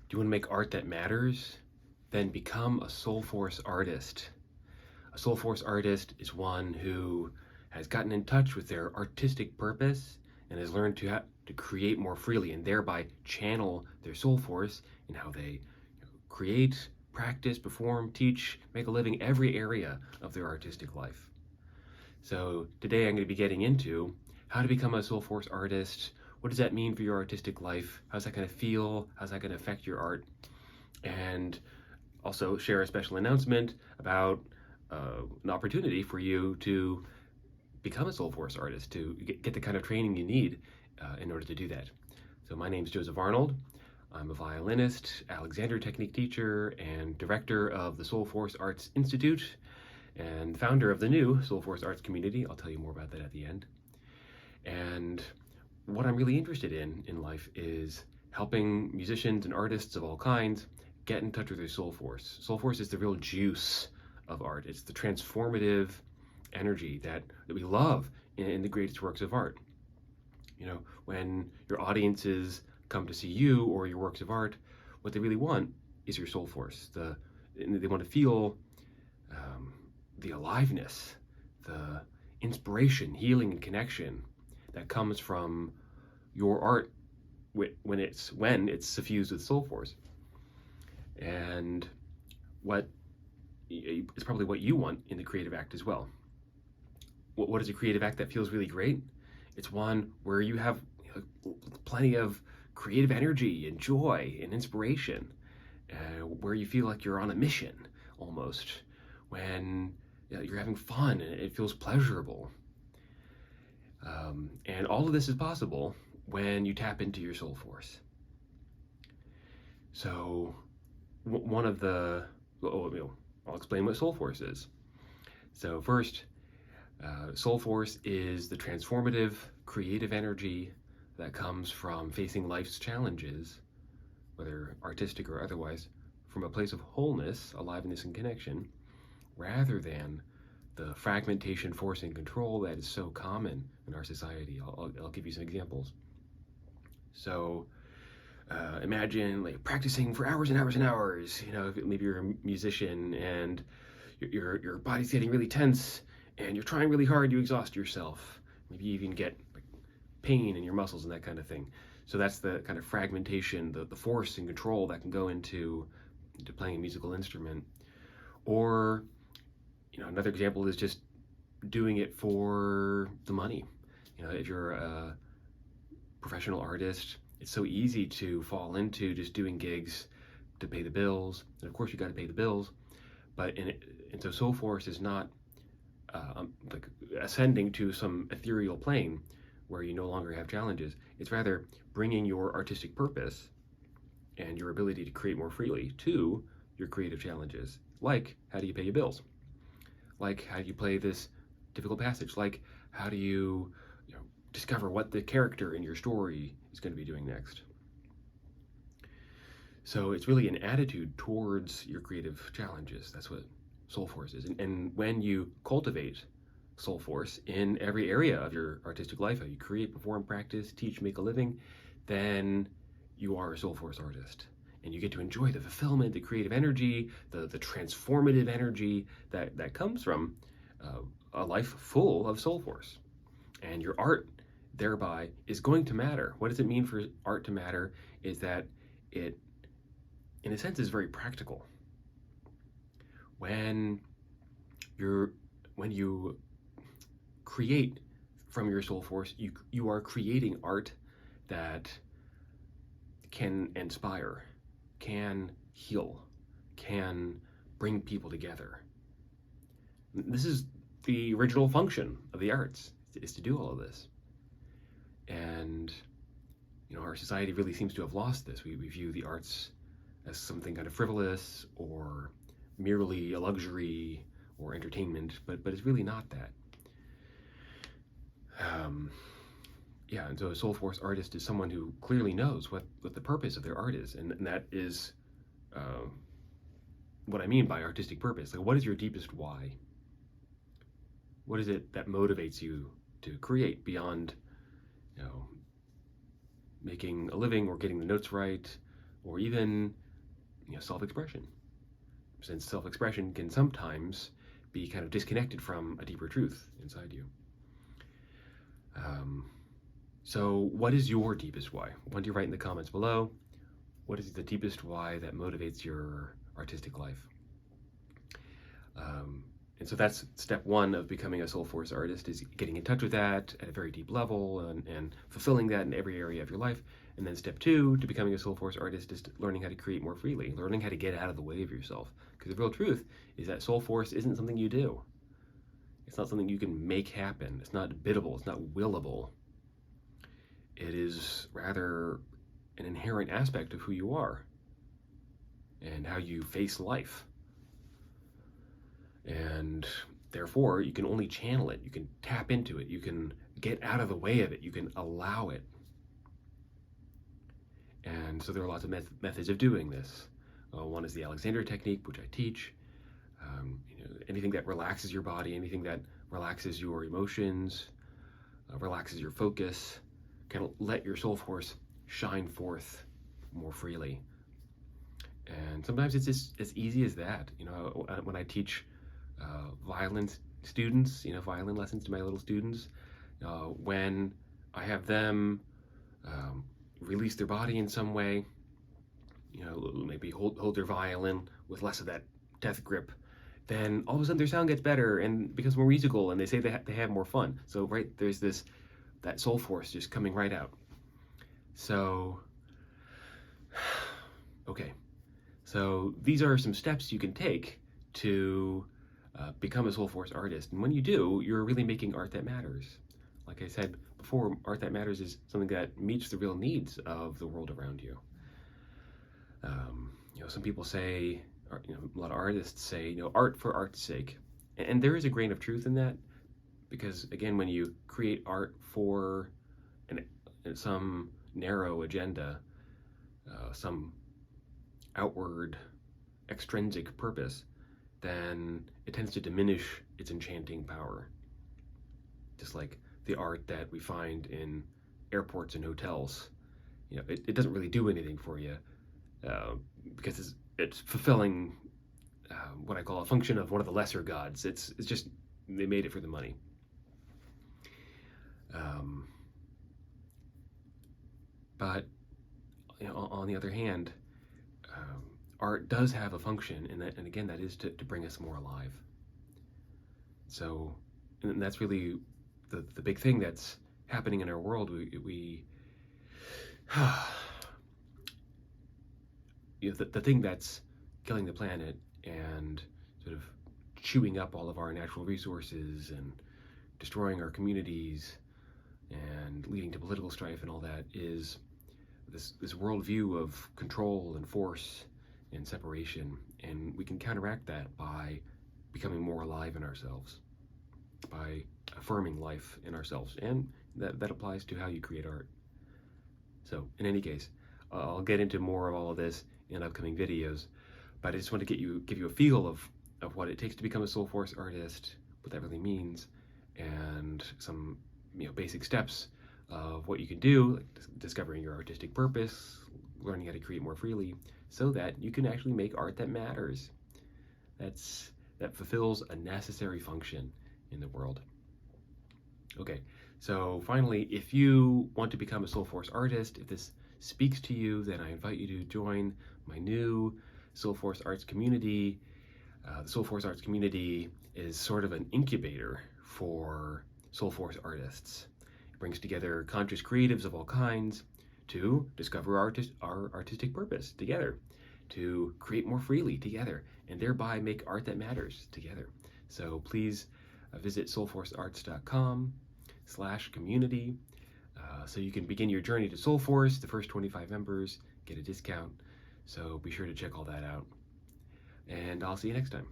Do you want to make art that matters? Then become a Soulforce artist. A Soulforce artist is one who has gotten in touch with their artistic purpose and has learned to create more freely and thereby channel their soul force in how they create, practice, perform, teach, make a living every area of their artistic life. So today I'm going to be getting into how to become a Soulforce artist. What does that mean for your artistic life? How's that going to feel? How's that going to affect your art? And also share a special announcement about an opportunity for you to become a Soulforce artist, to get the kind of training you need in order to do that. So my name is Joseph Arnold. I'm a violinist, Alexander technique teacher, and director of the Soulforce Arts Institute, and founder of the new Soulforce Arts community. I'll tell you more about that at the end. And what I'm really interested in life is helping musicians and artists of all kinds get in touch with their soul force. Soul force is the real juice of art. It's the transformative energy that we love in the greatest works of art. You know, when your audiences come to see you or your works of art, what they really want is your soul force. They want to feel the aliveness, the inspiration, healing, and connection that comes from your art when it's suffused with soul force. And it's probably what you want in the creative act as well. What is a creative act that feels really great? It's one where you have plenty of creative energy and joy and inspiration, where you feel like you're on a mission almost, when you're having fun and it feels pleasurable. And all of this is possible when you tap into your soul force. So I'll explain what soul force is. So first, soul force is the transformative, creative energy that comes from facing life's challenges, whether artistic or otherwise, from a place of wholeness, aliveness, and connection, rather than the fragmentation, force, and control that is so common in our society. I'll give you some examples. So imagine like practicing for hours and hours and hours. You know, maybe you're a musician and your body's getting really tense and you're trying really hard, you exhaust yourself. Maybe you even get like pain in your muscles and that kind of thing. So that's the kind of fragmentation, the force and control that can go into playing a musical instrument. Or, you know, another example is just doing it for the money. You know, if you're a professional artist, it's so easy to fall into just doing gigs to pay the bills. And of course you got to pay the bills, and so soul force is not like ascending to some ethereal plane where you no longer have challenges. It's rather bringing your artistic purpose and your ability to create more freely to your creative challenges. Like, how do you pay your bills? Like, how do you play this difficult passage? Like, how do you discover what the character in your story is going to be doing next? So it's really an attitude towards your creative challenges. That's what soul force is. And when you cultivate soul force in every area of your artistic life, how you create, perform, practice, teach, make a living, then you are a soul force artist. And you get to enjoy the fulfillment, the creative energy, the transformative energy that comes from a life full of soul force. And your art thereby is going to matter. What does it mean for art to matter? Is that it, in a sense, is very practical. When you create from your soul force, you are creating art that can inspire, can heal, can bring people together. This is the original function of the arts, is to do all of this. And our society really seems to have lost this. We view the arts as something kind of frivolous or merely a luxury or entertainment, but it's really not that. And so a Soulforce artist is someone who clearly knows what the purpose of their art is, and that is what I mean by artistic purpose. Like, what is your deepest why? What is it that motivates you to create beyond, making a living or getting the notes right, or even self-expression, since self-expression can sometimes be kind of disconnected from a deeper truth inside you. So what is your deepest why? Why don't you write in the comments below? What is the deepest why that motivates your artistic life? And so that's step one of becoming a Soulforce artist, is getting in touch with that at a very deep level and fulfilling that in every area of your life. And then step two to becoming a Soulforce artist is learning how to create more freely, learning how to get out of the way of yourself. Because the real truth is that Soulforce isn't something you do. It's not something you can make happen. It's not biddable. It's not willable. It is rather an inherent aspect of who you are and how you face life. And therefore, you can only channel it. You can tap into it. You can get out of the way of it. You can allow it. And so there are lots of methods of doing this. One is the Alexander technique, which I teach. Anything that relaxes your body, anything that relaxes your emotions, relaxes your focus, can let your soul force shine forth more freely. And sometimes it's just as easy as that. When I teach violin students, violin lessons to my little students, when I have them release their body in some way, maybe hold their violin with less of that death grip, then all of a sudden their sound gets better and becomes more musical, and they say they have more fun. So there's that soul force just coming right out. So okay, so these are some steps you can take to become a Soulforce artist. And when you do, you're really making art that matters. Like I said before, art that matters is something that meets the real needs of the world around you. Some people say, a lot of artists say, art for art's sake. And there is a grain of truth in that, because again, when you create art for some narrow agenda, some outward extrinsic purpose, then it tends to diminish its enchanting power. Just like the art that we find in airports and hotels, it doesn't really do anything for you because it's fulfilling what I call a function of one of the lesser gods. It's just, they made it for the money. But on the other hand, art does have a function, and again, that is to bring us more alive. So, and that's really the big thing that's happening in our world. The thing that's killing the planet and sort of chewing up all of our natural resources and destroying our communities and leading to political strife and all that is this worldview of control and force and separation. And we can counteract that by becoming more alive in ourselves, by affirming life in ourselves. And that applies to how you create art. So in any case, I'll get into more of all of this in upcoming videos, but I just want to give you a feel of what it takes to become a Soulforce artist, what that really means, and some basic steps of what you can do, like discovering your artistic purpose, learning how to create more freely, so that you can actually make art that matters, that fulfills a necessary function in the world. Okay, so finally, if you want to become a Soulforce artist, if this speaks to you, then I invite you to join my new Soulforce Arts community. The Soulforce Arts community is sort of an incubator for Soulforce artists. It brings together conscious creatives of all kinds to discover our artistic purpose together, to create more freely together, and thereby make art that matters together. So please visit soulforcearts.com/community so you can begin your journey to Soulforce. The first 25 members get a discount, so be sure to check all that out. And I'll see you next time.